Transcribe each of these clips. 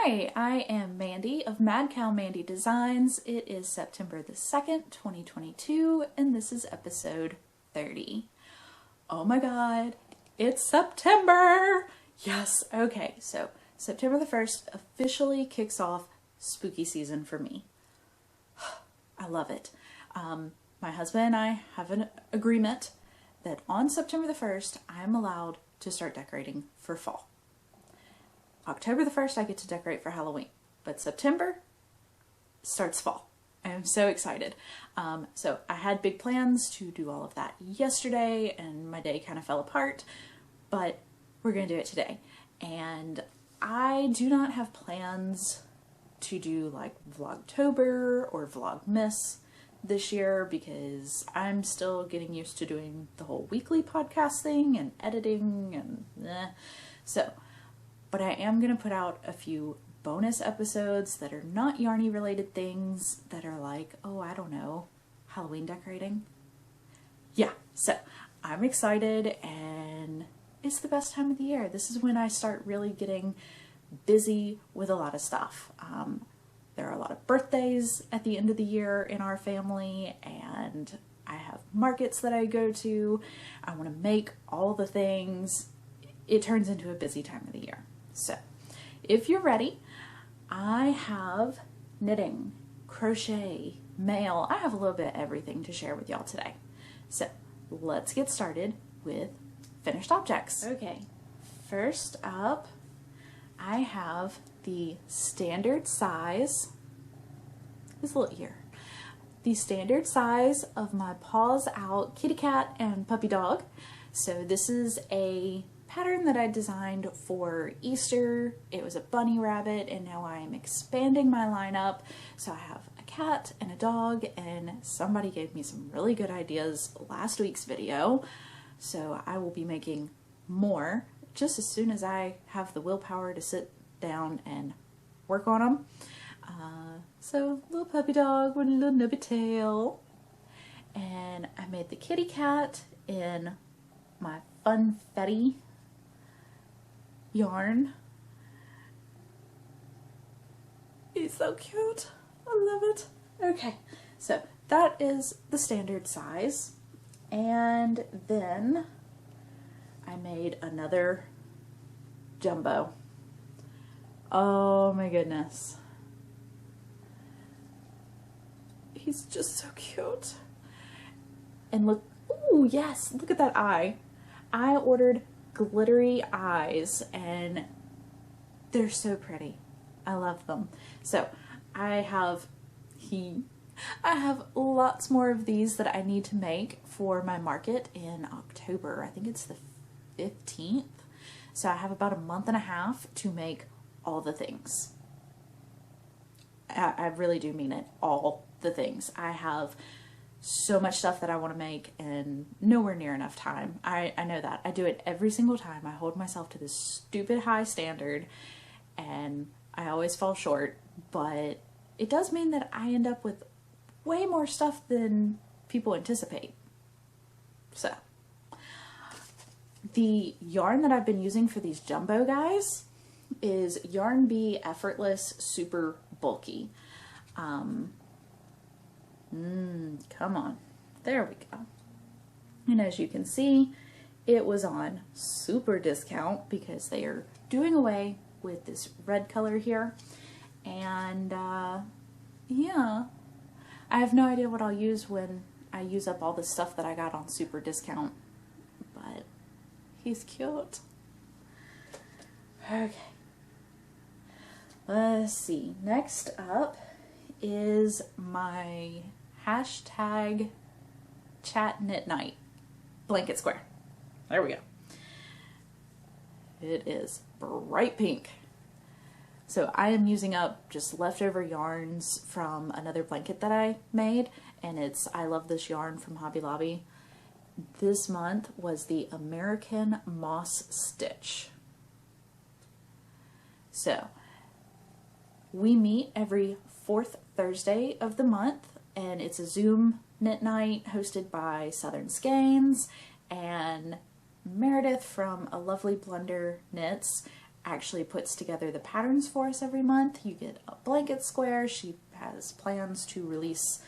Hi, I am Mandy of Madcow Mandy Designs. It is September the 2nd, 2022, and this is episode 30. Oh my god, it's September! Yes, okay, so September the 1st officially kicks off spooky season for me. I love it. My husband and I have an agreement that on September the 1st, I am allowed to start decorating for fall. October the 1st, I get to decorate for Halloween, but September starts fall. I am so excited. So I had big plans to do all of that yesterday, and my day kind of fell apart, but we're going to do it today. And I do not have plans to do like Vlogtober or Vlogmas this year because I'm still getting used to doing the whole weekly podcast thing and editing and but I am going to put out a few bonus episodes that are not yarny related things that are like, oh, I don't know, Halloween decorating. Yeah, so I'm excited and it's the best time of the year. This is when I start really getting busy with a lot of stuff. There are a lot of birthdays at the end of the year in our family, and I have markets that I go to. I want to make all the things. It turns into a busy time of the year. So, if you're ready, I have knitting, crochet, mail. I have a little bit of everything to share with y'all today. So, let's get started with finished objects. Okay, first up, I have the standard size, this little ear, the standard size of my Paws Out kitty cat and puppy dog. So this is a pattern that I designed for Easter. It was a bunny rabbit, and now I am expanding my lineup. So I have a cat and a dog, and somebody gave me some really good ideas last week's video. So I will be making more just as soon as I have the willpower to sit down and work on them. So little puppy dog with a little nubby tail. And I made the kitty cat in my Funfetti yarn. He's so cute. I love it. Okay, so that is the standard size. And then I made another jumbo. Oh my goodness. He's just so cute. And look, ooh, yes, look at that eye. I ordered glittery eyes and they're so pretty. I love them. So I have lots more of these that I need to make for my market in October. I think it's the 15th. So I have about a month and a half to make all the things. I really do mean it, all the things. I have so much stuff that I want to make and nowhere near enough time. I know that. I do it every single time. I hold myself to this stupid high standard and I always fall short, but it does mean that I end up with way more stuff than people anticipate. So, the yarn that I've been using for these jumbo guys is Yarn Bee Effortless Super Bulky. Come on. There we go. And as you can see, it was on super discount because they are doing away with this red color here. And yeah, I have no idea what I'll use when I use up all the stuff that I got on super discount, but he's cute. Okay. Let's see. Next up is my hashtag chat knit night blanket square. There we go. It is bright pink. So I am using up just leftover yarns from another blanket that I made, and it's I Love This Yarn from Hobby Lobby. This month was the American Moss Stitch. So we meet every fourth Thursday of the month, and it's a Zoom knit night hosted by Southern Skeins and Meredith from A Lovely Blunder Knits actually puts together the patterns for us every month. You get a blanket square. She has plans to release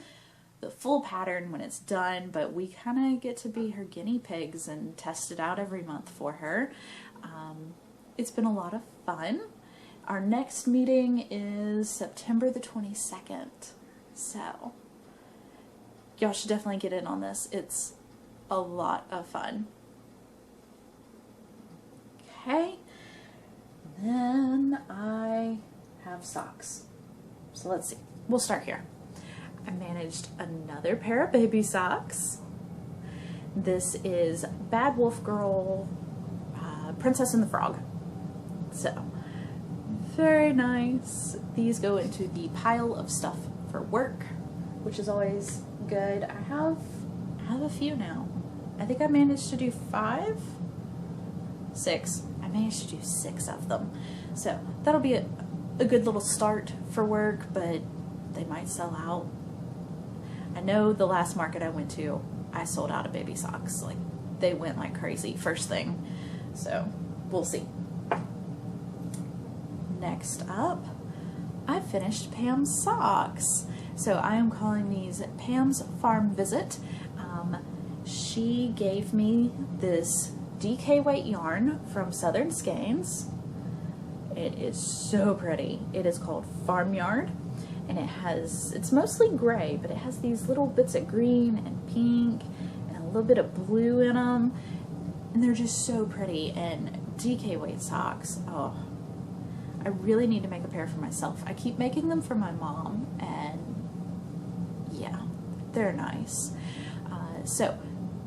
the full pattern when it's done, but we kind of get to be her guinea pigs and test it out every month for her. It's been a lot of fun. Our next meeting is September the 22nd, so y'all should definitely get in on this. It's a lot of fun. Okay, then I have socks. So let's see. We'll start here. I managed another pair of baby socks. This is Bad Wolf Girl Princess and the Frog. So, very nice. These go into the pile of stuff for work, which is always good. I have a few now. I think I managed to do 5? 6. I managed to do 6 of them. So, that'll be a good little start for work, but they might sell out. I know the last market I went to, I sold out of baby socks. Like, they went like crazy first thing. So, we'll see. Next up, I finished Pam's socks. So I am calling these Pam's Farm Visit. She gave me this DK weight yarn from Southern Skeins. It is so pretty. It is called Farmyard. And it's mostly gray, but it has these little bits of green and pink and a little bit of blue in them. And they're just so pretty. And DK weight socks, oh, I really need to make a pair for myself. I keep making them for my mom, and yeah, they're nice. So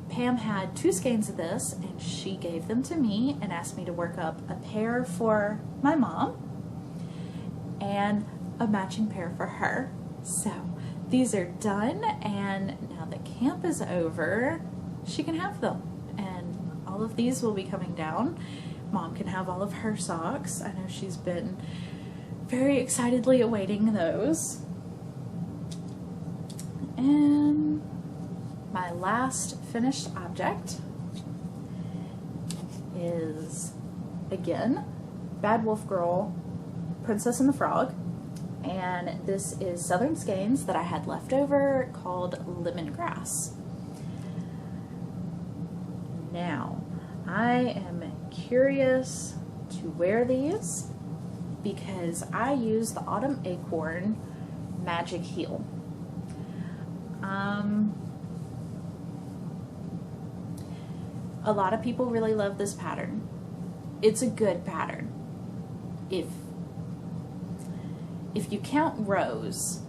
Pam had 2 skeins of this, and she gave them to me and asked me to work up a pair for my mom and a matching pair for her. So these are done, and now that camp is over, she can have them. And all of these will be coming down. Mom can have all of her socks. I know she's been very excitedly awaiting those. And my last finished object is, again, Bad Wolf Girl Princess and the Frog. And this is Southern Skeins that I had left over, called Lemongrass. Now, I am curious to wear these because I use the Autumn Acorn Magic Heel. A lot of people really love this pattern. It's a good pattern. If you count rows,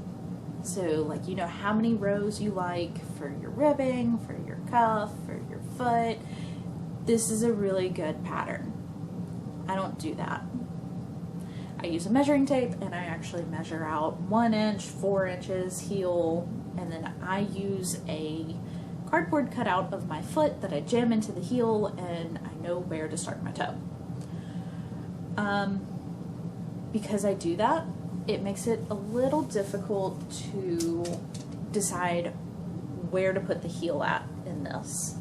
so like you know how many rows you like for your ribbing, for your cuff, for your foot, this is a really good pattern. I don't do that. I use a measuring tape and I actually measure out 1 inch, 4 inches heel, and then I use a cardboard cutout of my foot that I jam into the heel, and I know where to start my toe. Because I do that, it makes it a little difficult to decide where to put the heel at in this.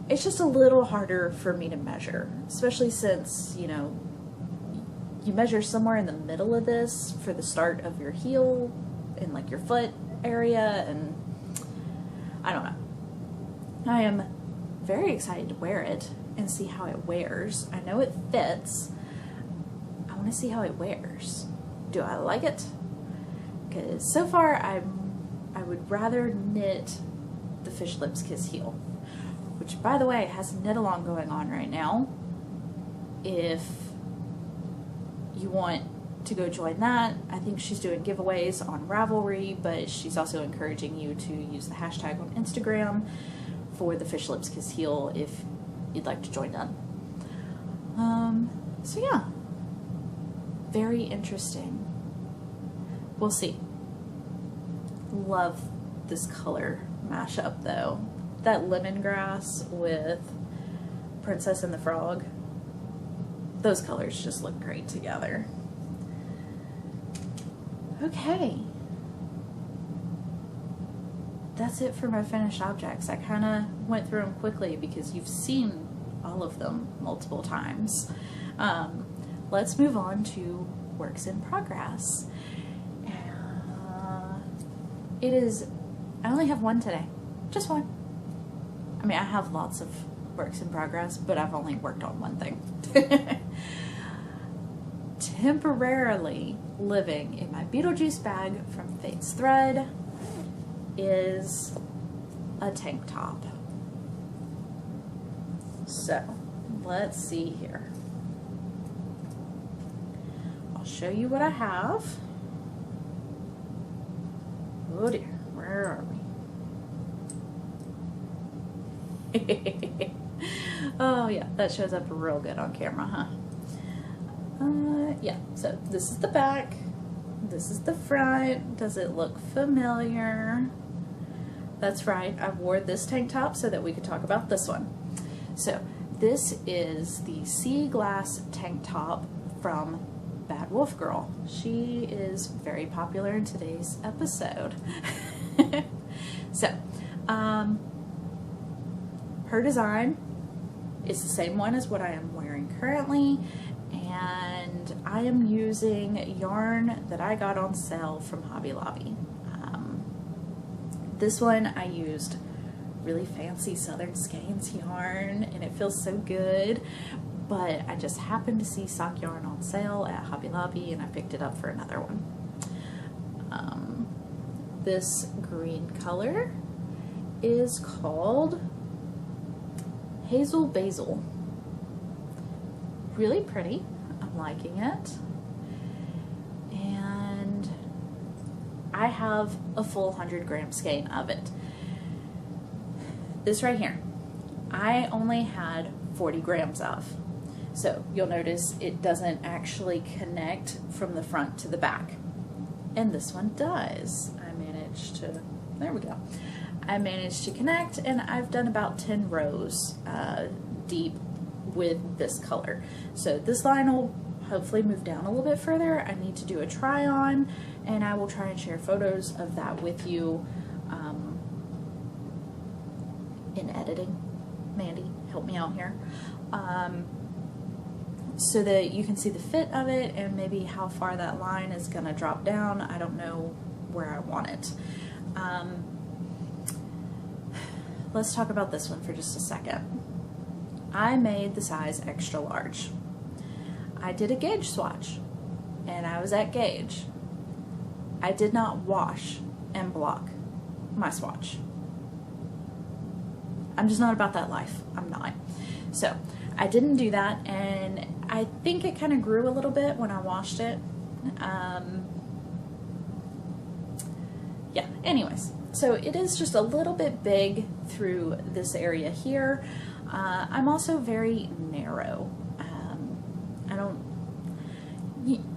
It's just a little harder for me to measure, especially since, you know, you measure somewhere in the middle of this for the start of your heel in like your foot area, and I don't know. I am very excited to wear it and see how it wears. I know it fits. I want to see how it wears. Do I like it? Because so far I would rather knit the Fish Lips Kiss heel, which, by the way, has knit along going on right now. If you want to go join that, I think she's doing giveaways on Ravelry, but she's also encouraging you to use the hashtag on Instagram for the Fish Lips Kiss heel if you'd like to join that. So yeah, very interesting. We'll see. Love this color mashup though. That lemongrass with Princess and the Frog, those colors just look great together. Okay, that's it for my finished objects. I kind of went through them quickly because you've seen all of them multiple times. Let's move on to works in progress. It is, I only have one today, just one. I mean, I have lots of works in progress, but I've only worked on one thing. Temporarily living in my Beetlejuice bag from Fate's Thread is a tank top. So, let's see here. I'll show you what I have. Oh dear, where are we? Oh yeah, that shows up real good on camera, huh? Yeah, so this is the back, this is the front. Does it look familiar? That's right, I wore this tank top so that we could talk about this one. So this is the Sea Glass tank top from Bad Wolf Girl. She is very popular in today's episode. So, her design is the same one as what I am wearing currently, and I am using yarn that I got on sale from Hobby Lobby. This one I used really fancy Southern Skeins yarn, and it feels so good. But I just happened to see sock yarn on sale at Hobby Lobby, and I picked it up for another one. This green color is called Hazel Basil. Really pretty. I'm liking it. And I have a full 100-gram skein of it. This right here, I only had 40 grams of. So you'll notice it doesn't actually connect from the front to the back. And this one does. I managed to, there we go. I managed to connect, and I've done about 10 rows deep with this color. So this line will hopefully move down a little bit further. I need to do a try on, and I will try and share photos of that with you in editing. Mandy, help me out here. So that you can see the fit of it and maybe how far that line is going to drop down. I don't know where I want it. Let's talk about this one for just a second. I made the size extra large. I did a gauge swatch, and I was at gauge. I did not wash and block my swatch. I'm just not about that life. I'm not. So I didn't do that, and I think it kind of grew a little bit when I washed it. Yeah, anyways, so it is just a little bit big through this area here. I'm also very narrow.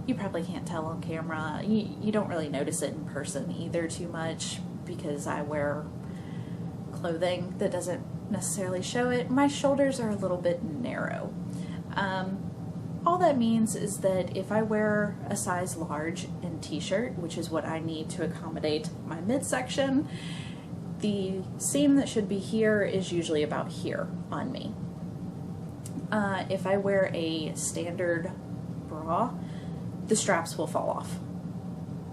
You probably can't tell on camera. You don't really notice it in person either too much, because I wear clothing that doesn't necessarily show it. My shoulders are a little bit narrow. All that means is that if I wear a size large in t-shirt, which is what I need to accommodate my midsection, the seam that should be here is usually about here on me. If I wear a standard bra, the straps will fall off.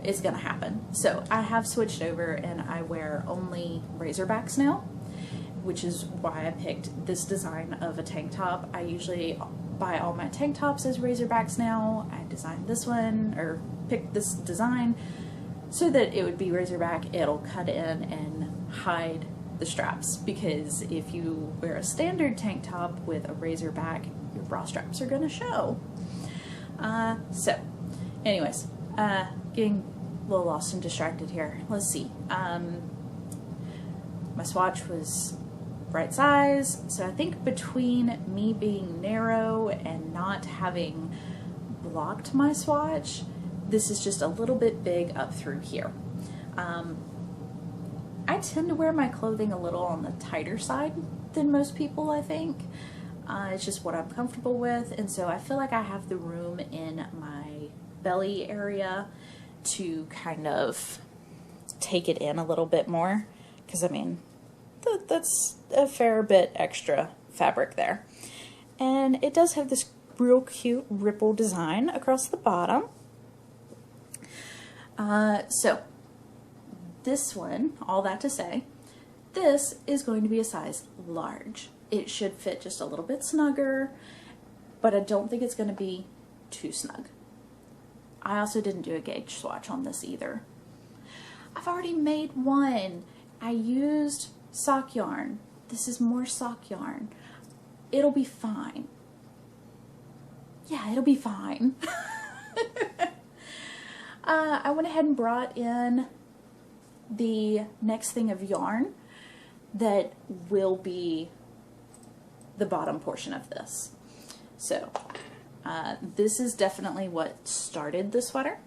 It's gonna happen. So I have switched over, and I wear only razorbacks now, which is why I picked this design of a tank top. I usually buy all my tank tops as razorbacks now. I designed this one, or picked this design so that it would be razorback. It'll cut in and hide the straps, because if you wear a standard tank top with a razorback, your bra straps are gonna show. So anyways, getting a little lost and distracted here. Let's see. My swatch was right size, so I think between me being narrow and not having blocked my swatch, this is just a little bit big up through here. I tend to wear my clothing a little on the tighter side than most people, I think. It's just what I'm comfortable with, and so I feel like I have the room in my belly area to kind of take it in a little bit more, because I mean, that's a fair bit extra fabric there. And it does have this real cute ripple design across the bottom. So this one, all that to say, this is going to be a size large. It should fit just a little bit snugger, but I don't think it's going to be too snug. I also didn't do a gauge swatch on this either. I've already made one. I used sock yarn. This is more sock yarn. It'll be fine. Yeah, it'll be fine. I went ahead and brought in the next thing of yarn that will be the bottom portion of this. So this is definitely what started the sweater.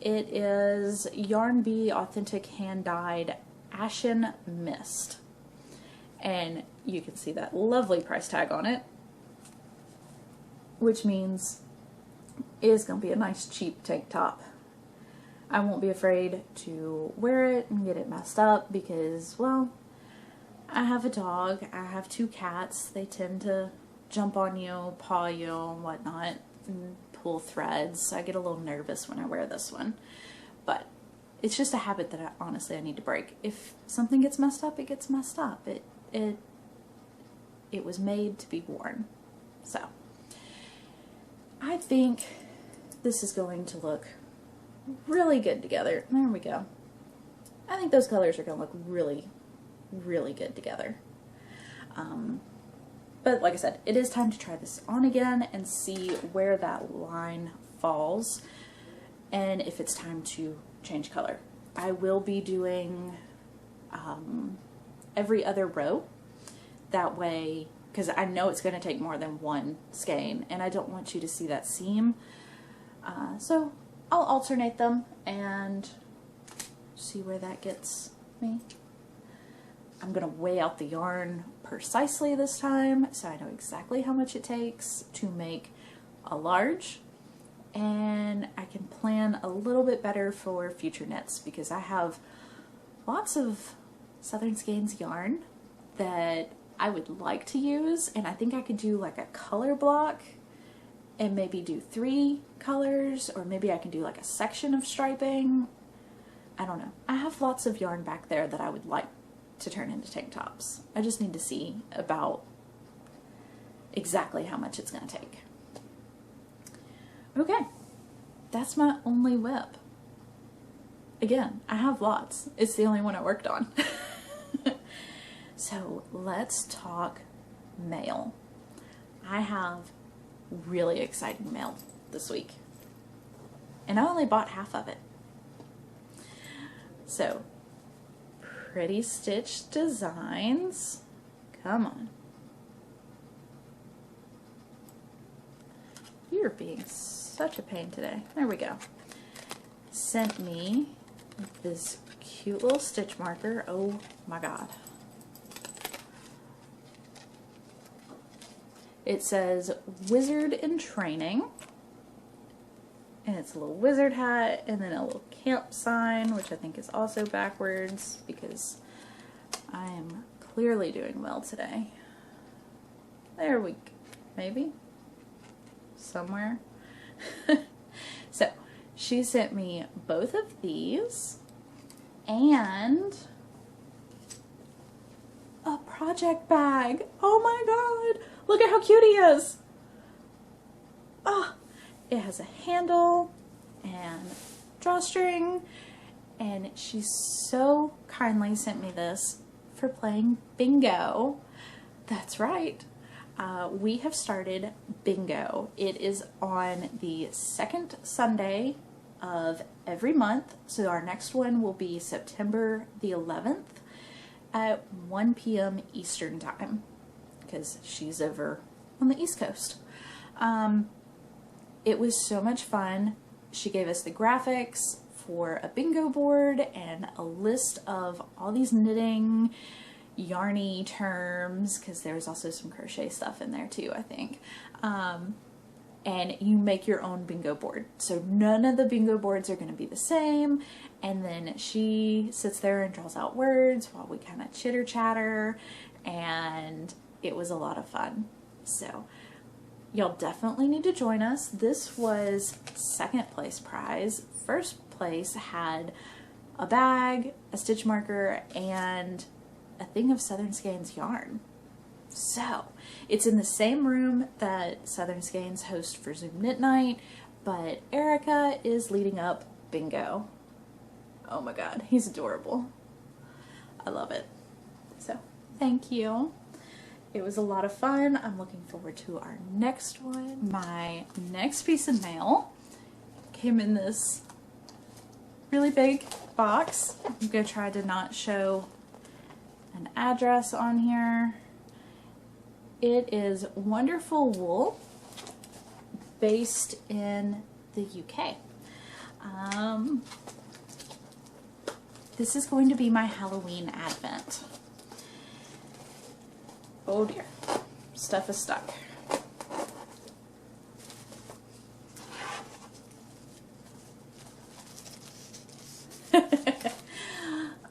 It is Yarn Bee Authentic Hand Dyed Ashen Mist. And you can see that lovely price tag on it, which means it is going to be a nice cheap tank top. I won't be afraid to wear it and get it messed up because, well, I have a dog, I have 2 cats, they tend to jump on you, paw you, and whatnot, and pull threads. I get a little nervous when I wear this one, but it's just a habit that honestly I need to break. If something gets messed up, it gets messed up. It was made to be worn. So I think this is going to look really good together. There we go. I think those colors are going to look really, really good together. But like I said, it is time to try this on again and see where that line falls and if it's time to change color. I will be doing every other row. That way, because I know it's going to take more than one skein and I don't want you to see that seam. So I'll alternate them and see where that gets me. I'm going to weigh out the yarn precisely this time so I know exactly how much it takes to make a large, and I can plan a little bit better for future knits because I have lots of Southern Skeins yarn that I would like to use, and I think I could do like a color block and maybe do 3 colors, or maybe I can do like a section of striping. I don't know. I have lots of yarn back there that I would like to turn into tank tops. I just need to see about exactly how much it's going to take. Okay, that's my only whip. Again, I have lots. It's the only one I worked on. So let's talk mail. I have really exciting mail this week, and I only bought half of it. So, Pretty Stitch Designs, come on. You're being such a pain today. There we go. Sent me this cute little stitch marker. Oh my god. It says Wizard in Training, and it's a little wizard hat and then a little camp sign, which I think is also backwards because I am clearly doing well today. There we go. Maybe somewhere. So she sent me both of these and a project bag. Oh my god, look at how cute he is. Oh, it has a handle and drawstring, and she so kindly sent me this for playing bingo. That's right. We have started bingo. It is on the second Sunday of every month, so our next one will be September the 11th at 1 p.m. Eastern time, because she's over on the East Coast. It was so much fun. She gave us the graphics for a bingo board and a list of all these knitting yarny terms, because there's also some crochet stuff in there too, I think. And you make your own bingo board. So none of the bingo boards are going to be the same. And then she sits there and draws out words while we kind of chitter chatter. And it was a lot of fun. So y'all definitely need to join us. This was second place prize. First place had a bag, a stitch marker, and a thing of Southern Skeins yarn. So it's in the same room that Southern Skeins host for Zoom Knit Night, but Erica is leading up bingo. Oh my god, he's adorable. I love it. So thank you. It was a lot of fun. I'm looking forward to our next one. My next piece of mail came in this really big box. I'm gonna try to not show an address on here. It is Wonderful Wool, based in the UK. This is going to be my Halloween advent. Oh dear, stuff is stuck.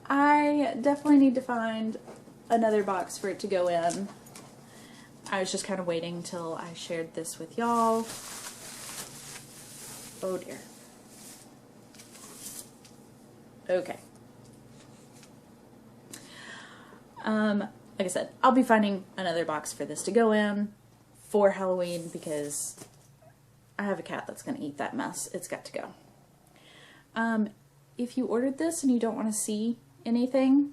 I definitely need to find another box for it to go in. I was just kind of waiting till I shared this with y'all. Oh dear. Okay. Like I said, I'll be finding another box for this to go in for Halloween because I have a cat that's going to eat that mess. It's got to go. If you ordered this and you don't want to see anything,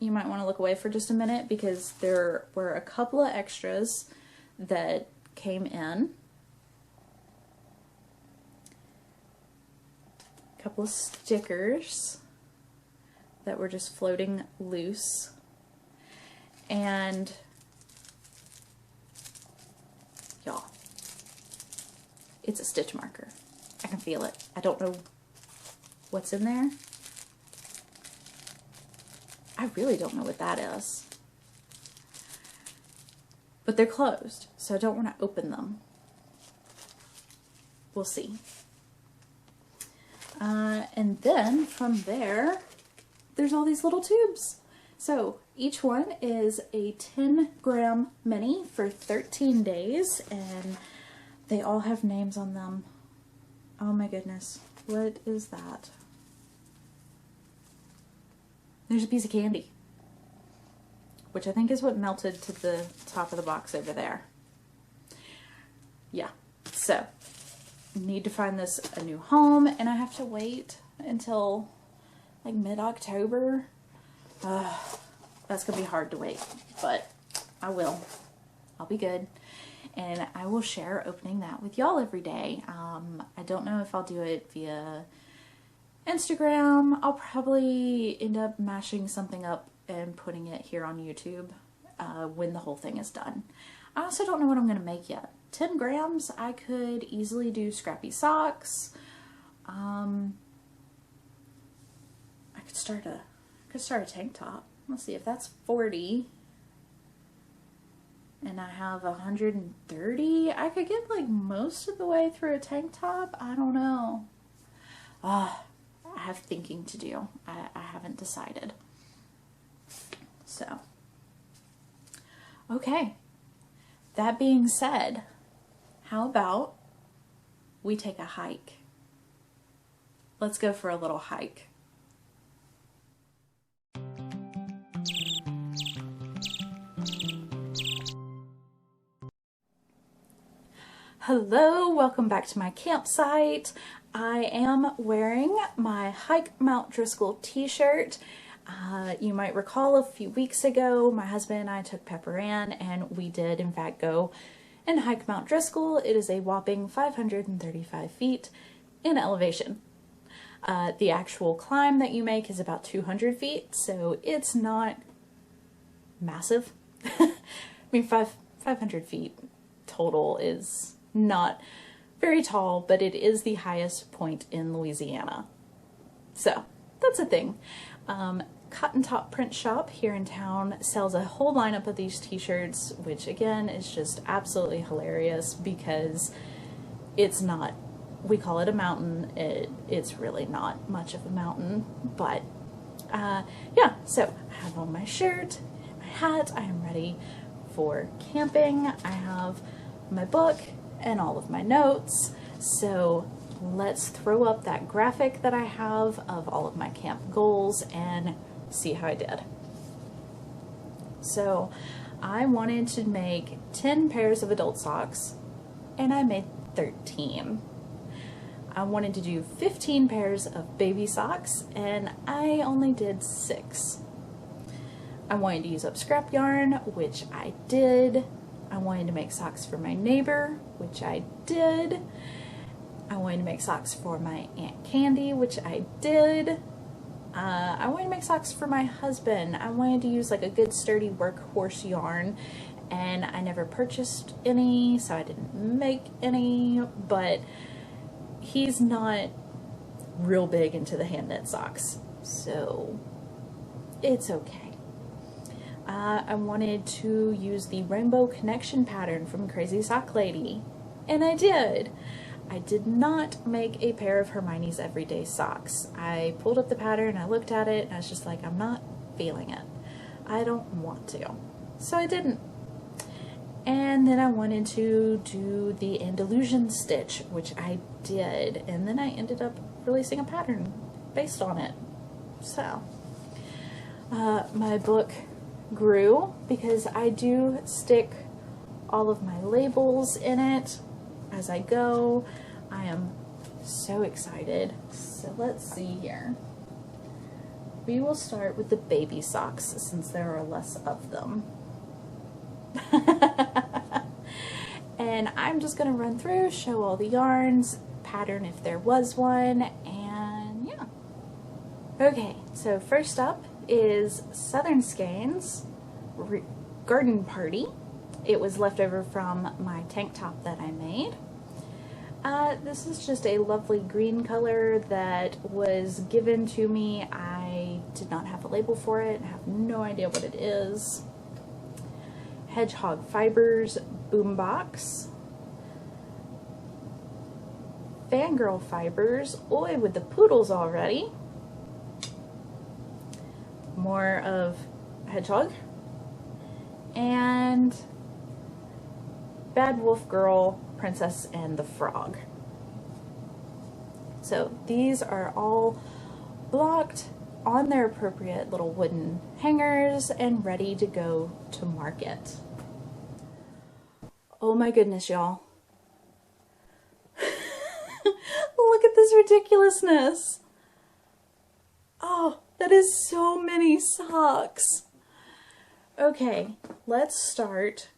you might want to look away for just a minute because there were a couple of extras that came in. A couple of stickers that were just floating loose. And y'all, it's a stitch marker. I can feel it. I don't know what's in there. I really don't know what that is. But they're closed, so I don't want to open them. We'll see. And then from there, there's all these little tubes. So each one is a 10-gram mini for 13 days, and they all have names on them. Oh my goodness, what is that? There's a piece of candy, which I think is what melted to the top of the box over there. Yeah, so need to find this a new home, and I have to wait until like mid-October. That's gonna be hard to wait, but I will. I'll be good, and I will share opening that with y'all every day. I don't know if I'll do it via Instagram. I'll probably end up mashing something up and putting it here on YouTube when the whole thing is done. I also don't know what I'm gonna make yet. 10 grams, I could easily do scrappy socks. I could start a tank top. Let's see if that's 40. And I have 130. I could get like most of the way through a tank top. I don't know. I have thinking to do. I haven't decided. So, okay. That being said, how about we take a hike? Let's go for a little hike. Hello, welcome back to my campsite. I am wearing my Hike Mount Driscoll t-shirt. You might recall a few weeks ago, my husband and I took Pepper Ann and we did in fact go and hike Mount Driscoll. It is a whopping 535 feet in elevation. The actual climb that you make is about 200 feet, so it's not massive. I mean, 500 feet total is not very tall, but it is the highest point in Louisiana. So that's a thing. Cotton Top Print Shop here in town sells a whole lineup of these t-shirts, which again is just absolutely hilarious because it's not, we call it a mountain, it's really not much of a mountain, but yeah, so I have on my shirt, my hat, I am ready for camping. I have my book and all of my notes. So let's throw up that graphic that I have of all of my camp goals and see how I did. So I wanted to make 10 pairs of adult socks and I made 13. I wanted to do 15 pairs of baby socks and I only did 6. I wanted to use up scrap yarn, which I did. I wanted to make socks for my neighbor, which I did. I wanted to make socks for my Aunt Candy, which I did. I wanted to make socks for my husband. I wanted to use like a good sturdy workhorse yarn, and I never purchased any, so I didn't make any, but he's not real big into the hand knit socks, so it's okay. I wanted to use the Rainbow Connection pattern from Crazy Sock Lady, and I did. I did not make a pair of Hermione's Everyday Socks. I pulled up the pattern, I looked at it, and I was just like, I'm not feeling it. I don't want to. So I didn't. And then I wanted to do the Andalusian stitch, which I did, and then I ended up releasing a pattern based on it. So, my book grew because I do stick all of my labels in it as I go. I am so excited. So let's see here. We will start with the baby socks since there are less of them. And I'm just going to run through, show all the yarns, pattern if there was one, and yeah. Okay, so first up is Southern Skeins Garden Party. It was left over from my tank top that I made. This is just a lovely green color that was given to me. I did not have a label for it. I have no idea what it is. Hedgehog Fibers Boombox. Fangirl Fibers. Oi, with the poodles already. More of Hedgehog. And Bad Wolf Girl, Princess and the Frog. So these are all blocked on their appropriate little wooden hangers and ready to go to market. Oh my goodness, y'all. Look at this ridiculousness. Oh, that is so many socks. Okay, let's start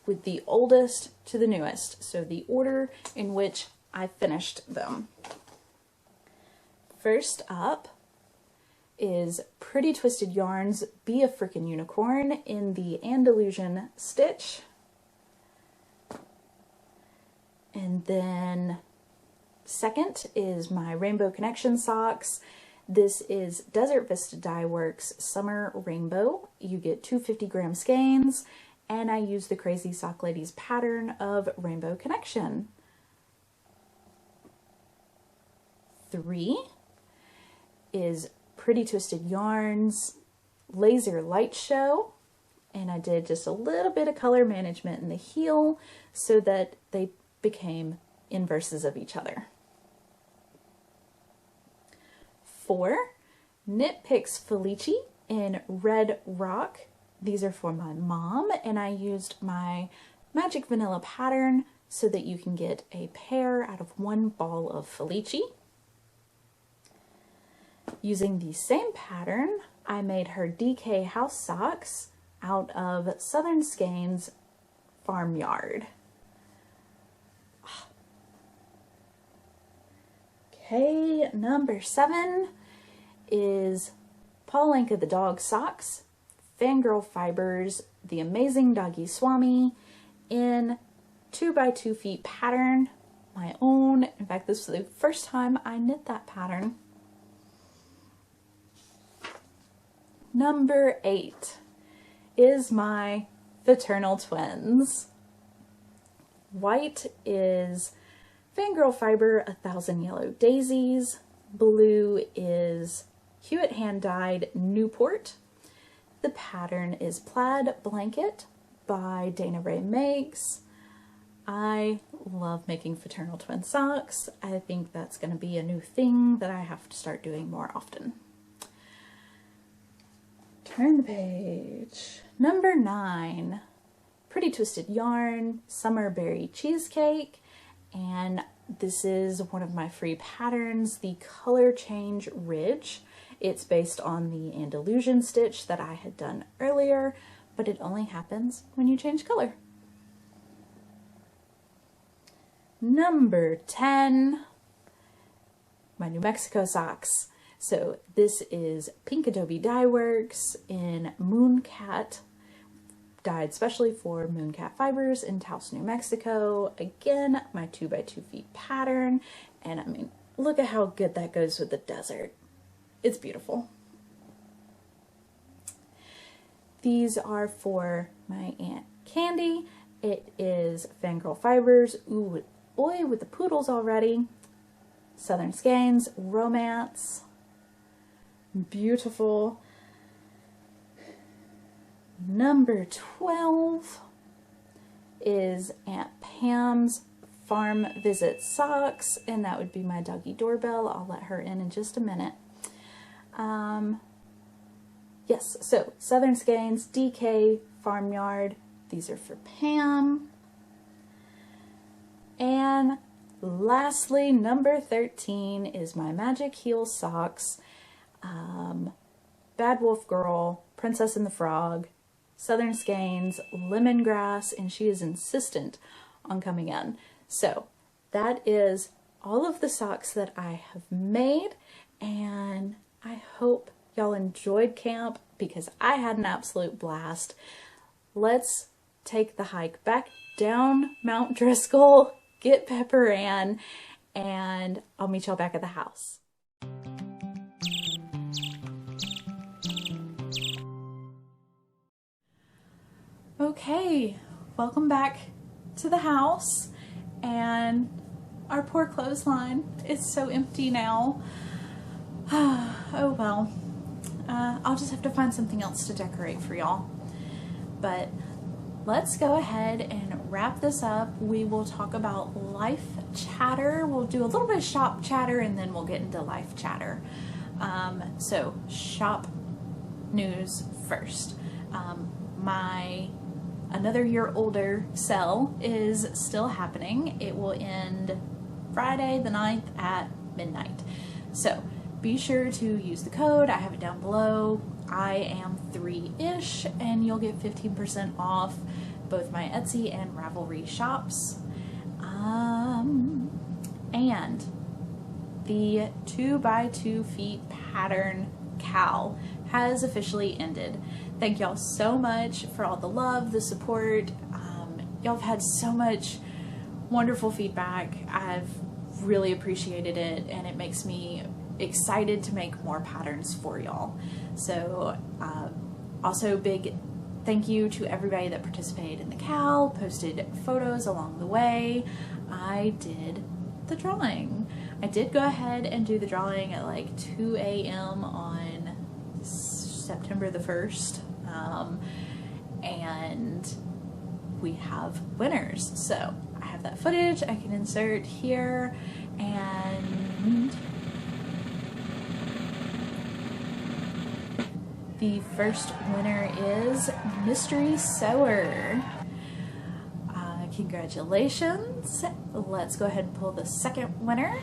with the oldest to the newest, so the order in which I finished them. First up is Pretty Twisted Yarns Be a Frickin' Unicorn in the Andalusian stitch. And then second is my Rainbow Connection socks. This is Desert Vista Dyeworks Summer Rainbow. You get 250-gram skeins, and I use the Crazy Sock Lady's pattern of Rainbow Connection. 3 is Pretty Twisted Yarns Laser Light Show, and I did just a little bit of color management in the heel so that they became inverses of each other. 4, Knit Picks Felici in Red Rock. These are for my mom, and I used my Magic Vanilla pattern so that you can get a pair out of one ball of Felici. Using the same pattern, I made her DK house socks out of Southern Skeins Farmyard. Okay, number 7 is Paulinka the Dog Socks, Fangirl Fibers, The Amazing Doggy Swami in 2x2 feet pattern, my own. In fact, this was the first time I knit that pattern. Number 8 is my Fraternal Twins. White is Fangirl Fiber 1000 Yellow Daisies. Blue is Hue-It hand dyed Newport. The pattern is Plaid Blanket, by Rae Makes. I love making fraternal twin socks. I think that's going to be a new thing that I have to start doing more often. Turn the page. Number 9, Pretty Twisted Yarn, Summer Berry Cheesecake, and this is one of my free patterns, the Color Change Ridge. It's based on the Andalusian stitch that I had done earlier, but it only happens when you change color. Number 10, my New Mexico socks. So this is Pink Adobe Dyeworks in Mooncat, dyed specially for Mooncat Fibers in Taos, New Mexico. Again, my 2x2 feet pattern, and I mean, look at how good that goes with the desert. It's beautiful. These are for my Aunt Candy. It is Fangirl Fibers. Ooh, boy, with the poodles already. Southern Skeins, Romance. Beautiful. Number 12 is Aunt Pam's Farm Visit Socks, and that would be my doggy doorbell. I'll let her in just a minute. Yes, so Southern Skeins, DK, Farmyard. These are for Pam. And lastly, number 13 is my Magic Heel Socks. Bad Wolf Girl, Princess and the Frog, Southern Skeins, Lemongrass, and she is insistent on coming in. So that is all of the socks that I have made, and I hope y'all enjoyed camp because I had an absolute blast. Let's take the hike back down Mount Driscoll, get Pepper Ann, and I'll meet y'all back at the house. Okay, welcome back to the house, and our poor clothesline is so empty now. Oh well, I'll just have to find something else to decorate for y'all. But let's go ahead and wrap this up. We will talk about life chatter. We'll do a little bit of shop chatter and then we'll get into life chatter. So shop news first. My Another Year Older sale is still happening. It will end Friday the 9th at midnight. So be sure to use the code. I have it down below. I am 3-ish, and you'll get 15% off both my Etsy and Ravelry shops. And the 2x2 feet pattern cowl has officially ended. Thank y'all so much for all the love, the support. Y'all have had so much wonderful feedback. I've really appreciated it, and it makes me excited to make more patterns for y'all. So also big thank you to everybody that participated in the cowl, posted photos along the way. I did the drawing. I did go ahead and do the drawing at like 2 a.m. on September the 1st. And we have winners. So I have that footage I can insert here, and the first winner is Mystery Sewer. Congratulations. Let's go ahead and pull the second winner.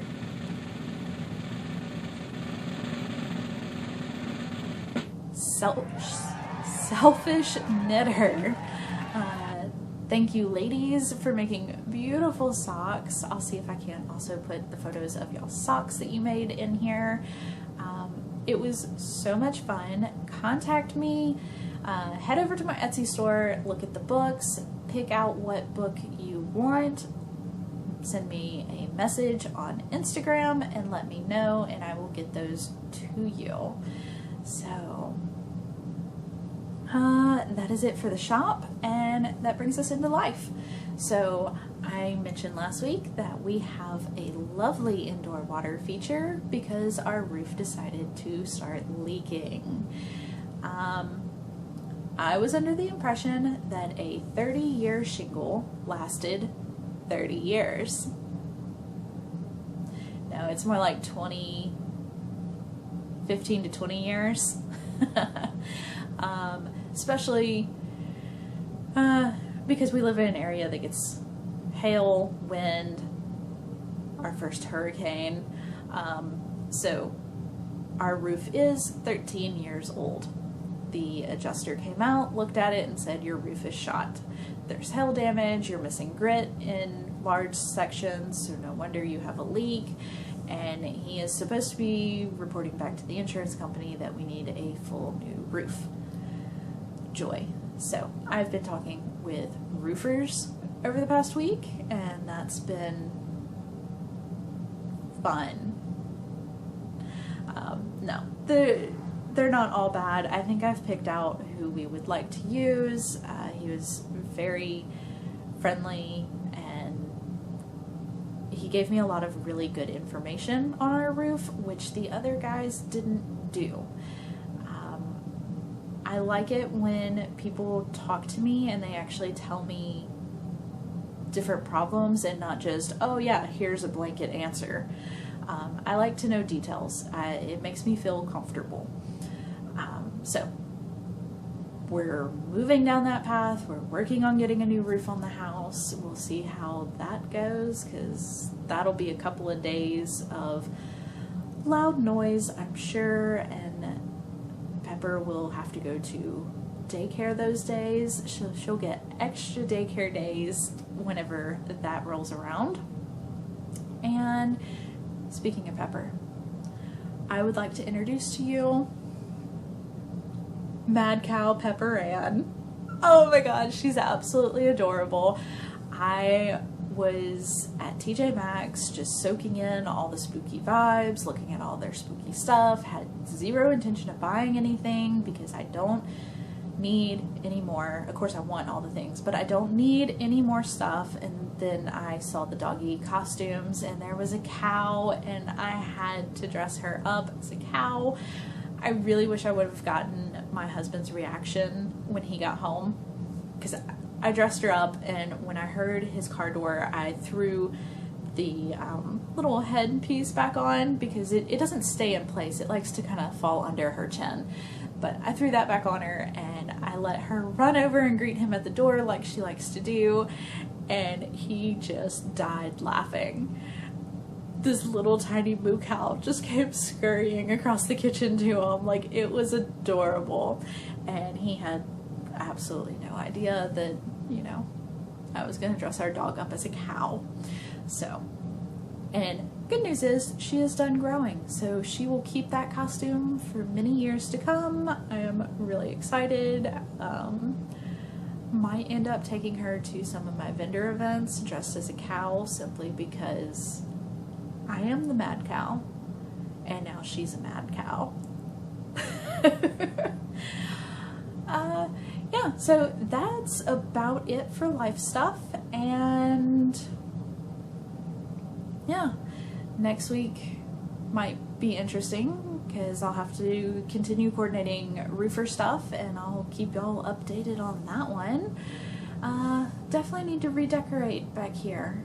Selfish Knitter. Thank you, ladies, for making beautiful socks. I'll see if I can also put the photos of y'all's socks that you made in here. It was so much fun. Contact me. Head over to my Etsy store, look at the books, pick out what book you want, send me a message on Instagram and let me know, and I will get those to you. So that is it for the shop, and that brings us into life. So I mentioned last week that we have a lovely indoor water feature because our roof decided to start leaking. I was under the impression that a 30-year shingle lasted 30 years. No, it's more like 15 to 20 years. Especially because we live in an area that gets hail, wind, our first hurricane. So our roof is 13 years old. The adjuster came out, looked at it, and said, your roof is shot. There's hail damage, you're missing grit in large sections, so no wonder you have a leak. And he is supposed to be reporting back to the insurance company that we need a full new roof. Joy. So I've been talking with roofers over the past week, and that's been fun. No, they're not all bad. I think I've picked out who we would like to use. He was very friendly, and he gave me a lot of really good information on our roof, which the other guys didn't do. I like it when people talk to me and they actually tell me different problems and not just, oh yeah, here's a blanket answer. I like to know details. It makes me feel comfortable. So we're moving down that path. We're working on getting a new roof on the house. We'll see how that goes, because that'll be a couple of days of loud noise, I'm sure, and Pepper will have to go to daycare those days. She'll get extra daycare days whenever that rolls around. And speaking of Pepper, I would like to introduce to you Madcow Pepper Ann. Oh my god, she's absolutely adorable. I was at TJ Maxx just soaking in all the spooky vibes, looking at all their spooky stuff, had zero intention of buying anything because I don't need any more. Of course I want all the things, but I don't need any more stuff. And then I saw the doggy costumes, and there was a cow, and I had to dress her up as a cow. I really wish I would have gotten my husband's reaction when he got home, because I dressed her up, and when I heard his car door, I threw the little headpiece back on, because it doesn't stay in place. It likes to kind of fall under her chin. But I threw that back on her, and I let her run over and greet him at the door like she likes to do, and he just died laughing. This little tiny moo cow just came scurrying across the kitchen to him. Like, it was adorable. And he had absolutely no idea that, you know, I was going to dress our dog up as a cow. So, and good news is she is done growing, so she will keep that costume for many years to come. I am really excited. Might end up taking her to some of my vendor events dressed as a cow, simply because I am the mad cow, and now she's a mad cow. Yeah, so that's about it for life stuff, and yeah, next week might be interesting because I'll have to continue coordinating roofer stuff, and I'll keep y'all updated on that one. Definitely need to redecorate back here.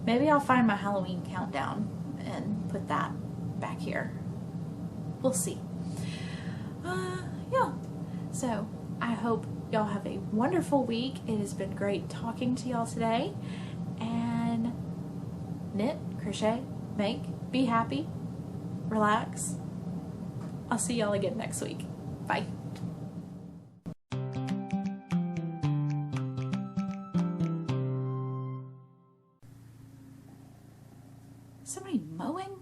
Maybe I'll find my Halloween countdown and put that back here. We'll see. Yeah, so I hope y'all have a wonderful week. It has been great talking to y'all today. And knit, crochet, make, be happy, relax. I'll see y'all again next week. Bye. Somebody mowing?